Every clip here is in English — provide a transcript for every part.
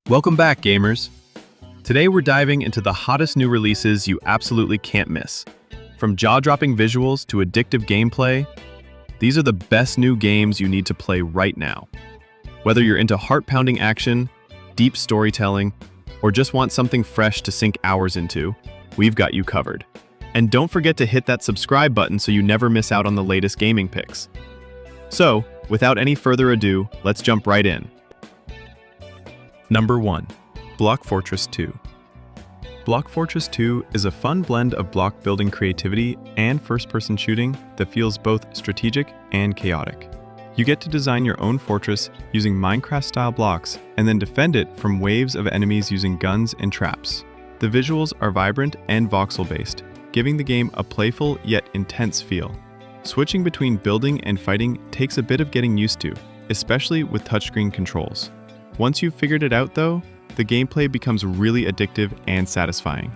Welcome back, gamers! Today we're diving into the hottest new releases you absolutely can't miss. From jaw-dropping visuals to addictive gameplay, these are the best new games you need to play right now. Whether you're into heart-pounding action, deep storytelling, or just want something fresh to sink hours into, we've got you covered. And don't forget to hit that subscribe button so you never miss out on the latest gaming picks. So, without any further ado, let's jump right in. Number 1. Block Fortress 2. Block Fortress 2 is a fun blend of block building creativity and first-person shooting that feels both strategic and chaotic. You get to design your own fortress using Minecraft-style blocks and then defend it from waves of enemies using guns and traps. The visuals are vibrant and voxel-based, giving the game a playful yet intense feel. Switching between building and fighting takes a bit of getting used to, especially with touchscreen controls. Once you've figured it out though, the gameplay becomes really addictive and satisfying.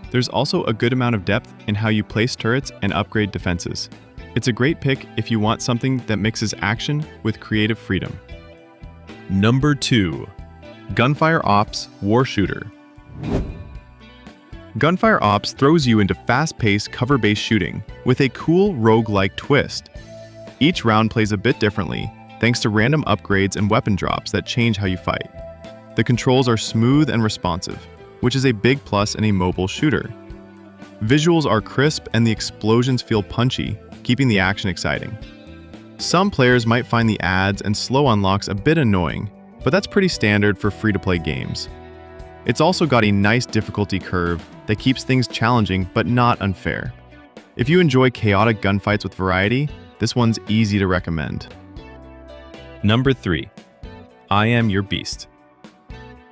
There's also a good amount of depth in how you place turrets and upgrade defenses. It's a great pick if you want something that mixes action with creative freedom. Number 2. Gunfire Ops War Shooter. Gunfire Ops throws you into fast-paced, cover-based shooting with a cool roguelike twist. Each round plays a bit differently, thanks to random upgrades and weapon drops that change how you fight. The controls are smooth and responsive, which is a big plus in a mobile shooter. Visuals are crisp and the explosions feel punchy, keeping the action exciting. Some players might find the ads and slow unlocks a bit annoying, but that's pretty standard for free-to-play games. It's also got a nice difficulty curve that keeps things challenging but not unfair. If you enjoy chaotic gunfights with variety, this one's easy to recommend. Number 3. I Am Your Beast.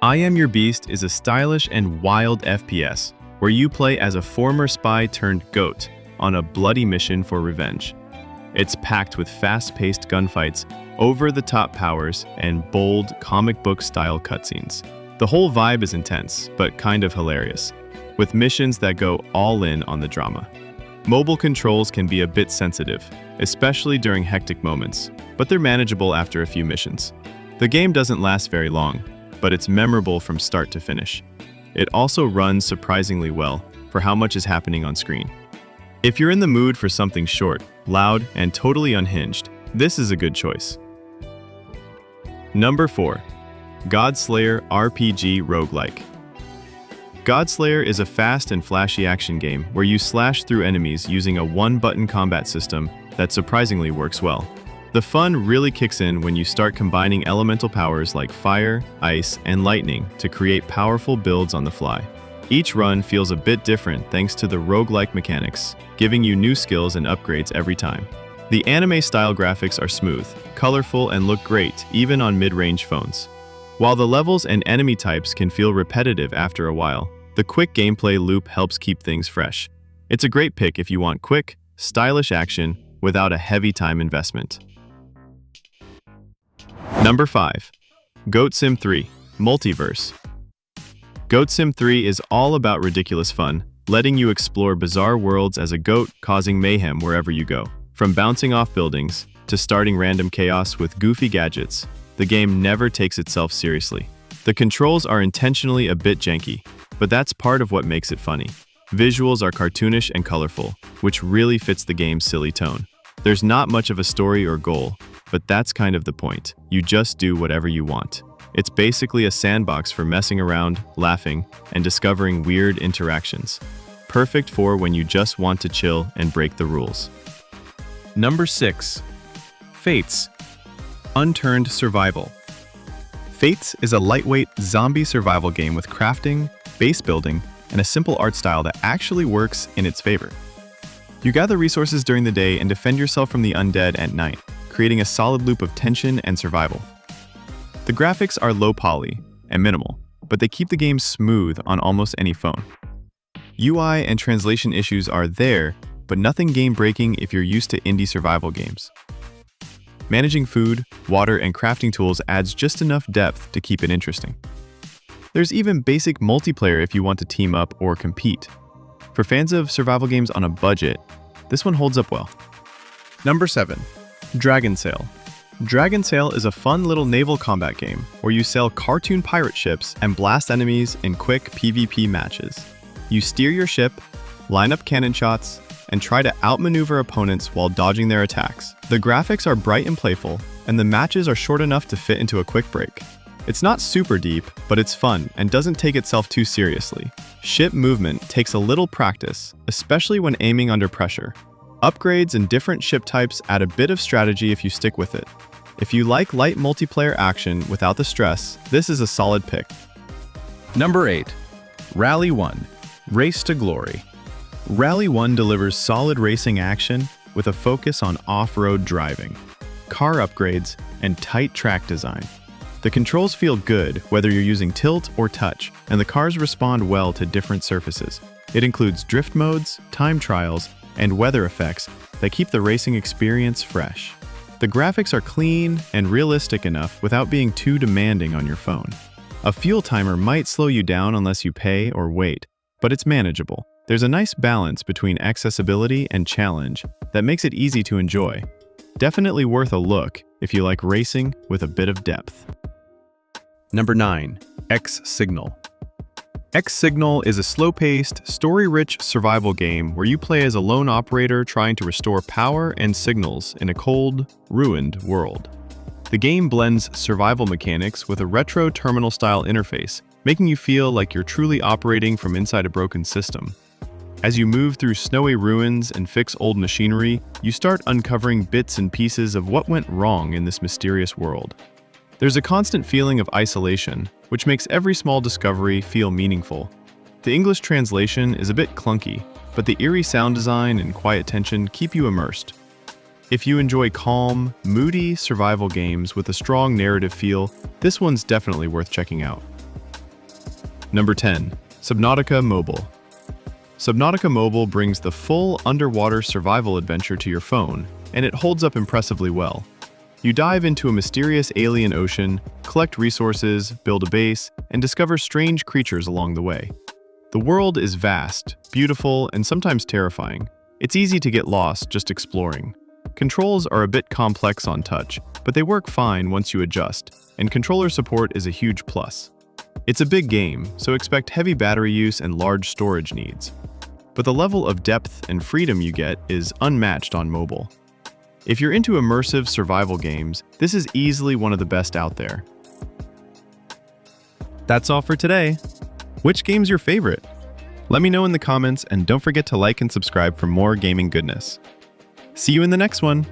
I Am Your Beast is a stylish and wild FPS where you play as a former spy turned goat on a bloody mission for revenge. It's packed with fast-paced gunfights, over-the-top powers, and bold comic book-style cutscenes. The whole vibe is intense, but kind of hilarious, with missions that go all in on the drama. Mobile controls can be a bit sensitive, especially during hectic moments, but they're manageable after a few missions. The game doesn't last very long, but it's memorable from start to finish. It also runs surprisingly well for how much is happening on screen. If you're in the mood for something short, loud, and totally unhinged, this is a good choice. Number 4. Godslayer RPG Roguelike. Godslayer is a fast and flashy action game where you slash through enemies using a one-button combat system that surprisingly works well. The fun really kicks in when you start combining elemental powers like fire, ice, and lightning to create powerful builds on the fly. Each run feels a bit different thanks to the roguelike mechanics, giving you new skills and upgrades every time. The anime-style graphics are smooth, colorful, and look great even on mid-range phones. While the levels and enemy types can feel repetitive after a while, the quick gameplay loop helps keep things fresh. It's a great pick if you want quick, stylish action without a heavy time investment. Number 5. Goat Sim 3 Multiverse. Goat Sim 3 is all about ridiculous fun, letting you explore bizarre worlds as a goat, causing mayhem wherever you go. From bouncing off buildings to starting random chaos with goofy gadgets, the game never takes itself seriously. The controls are intentionally a bit janky, but that's part of what makes it funny. Visuals are cartoonish and colorful, which really fits the game's silly tone. There's not much of a story or goal, but that's kind of the point. You just do whatever you want. It's basically a sandbox for messing around, laughing, and discovering weird interactions. Perfect for when you just want to chill and break the rules. Number 6. FateZ Unturned Survival. FateZ is a lightweight zombie survival game with crafting, base building, and a simple art style that actually works in its favor. You gather resources during the day and defend yourself from the undead at night, creating a solid loop of tension and survival. The graphics are low poly and minimal, but they keep the game smooth on almost any phone. UI and translation issues are there, but nothing game-breaking if you're used to indie survival games. Managing food, water, and crafting tools adds just enough depth to keep it interesting. There's even basic multiplayer if you want to team up or compete. For fans of survival games on a budget, this one holds up well. Number 7. Dragon Sail. Dragon Sail is a fun little naval combat game where you sail cartoon pirate ships and blast enemies in quick PvP matches. You steer your ship, line up cannon shots, and try to outmaneuver opponents while dodging their attacks. The graphics are bright and playful, and the matches are short enough to fit into a quick break. It's not super deep, but it's fun and doesn't take itself too seriously. Ship movement takes a little practice, especially when aiming under pressure. Upgrades and different ship types add a bit of strategy if you stick with it. If you like light multiplayer action without the stress, this is a solid pick. Number 8. Rally 1. Race to Glory. Rally 1 delivers solid racing action with a focus on off-road driving, car upgrades, and tight track design. The controls feel good whether you're using tilt or touch, and the cars respond well to different surfaces. It includes drift modes, time trials, and weather effects that keep the racing experience fresh. The graphics are clean and realistic enough without being too demanding on your phone. A fuel timer might slow you down unless you pay or wait, but it's manageable. There's a nice balance between accessibility and challenge that makes it easy to enjoy. Definitely worth a look if you like racing with a bit of depth. Number 9. X-Signal. X-Signal is a slow-paced, story-rich survival game where you play as a lone operator trying to restore power and signals in a cold, ruined world. The game blends survival mechanics with a retro terminal-style interface, making you feel like you're truly operating from inside a broken system. As you move through snowy ruins and fix old machinery, you start uncovering bits and pieces of what went wrong in this mysterious world. There's a constant feeling of isolation, which makes every small discovery feel meaningful. The English translation is a bit clunky, but the eerie sound design and quiet tension keep you immersed. If you enjoy calm, moody survival games with a strong narrative feel, this one's definitely worth checking out. Number 10. Subnautica Mobile. Subnautica Mobile brings the full underwater survival adventure to your phone, and it holds up impressively well. You dive into a mysterious alien ocean, collect resources, build a base, and discover strange creatures along the way. The world is vast, beautiful, and sometimes terrifying. It's easy to get lost just exploring. Controls are a bit complex on touch, but they work fine once you adjust, and controller support is a huge plus. It's a big game, so expect heavy battery use and large storage needs. But the level of depth and freedom you get is unmatched on mobile. If you're into immersive survival games, this is easily one of the best out there. That's all for today. Which game's your favorite? Let me know in the comments, and don't forget to like and subscribe for more gaming goodness. See you in the next one!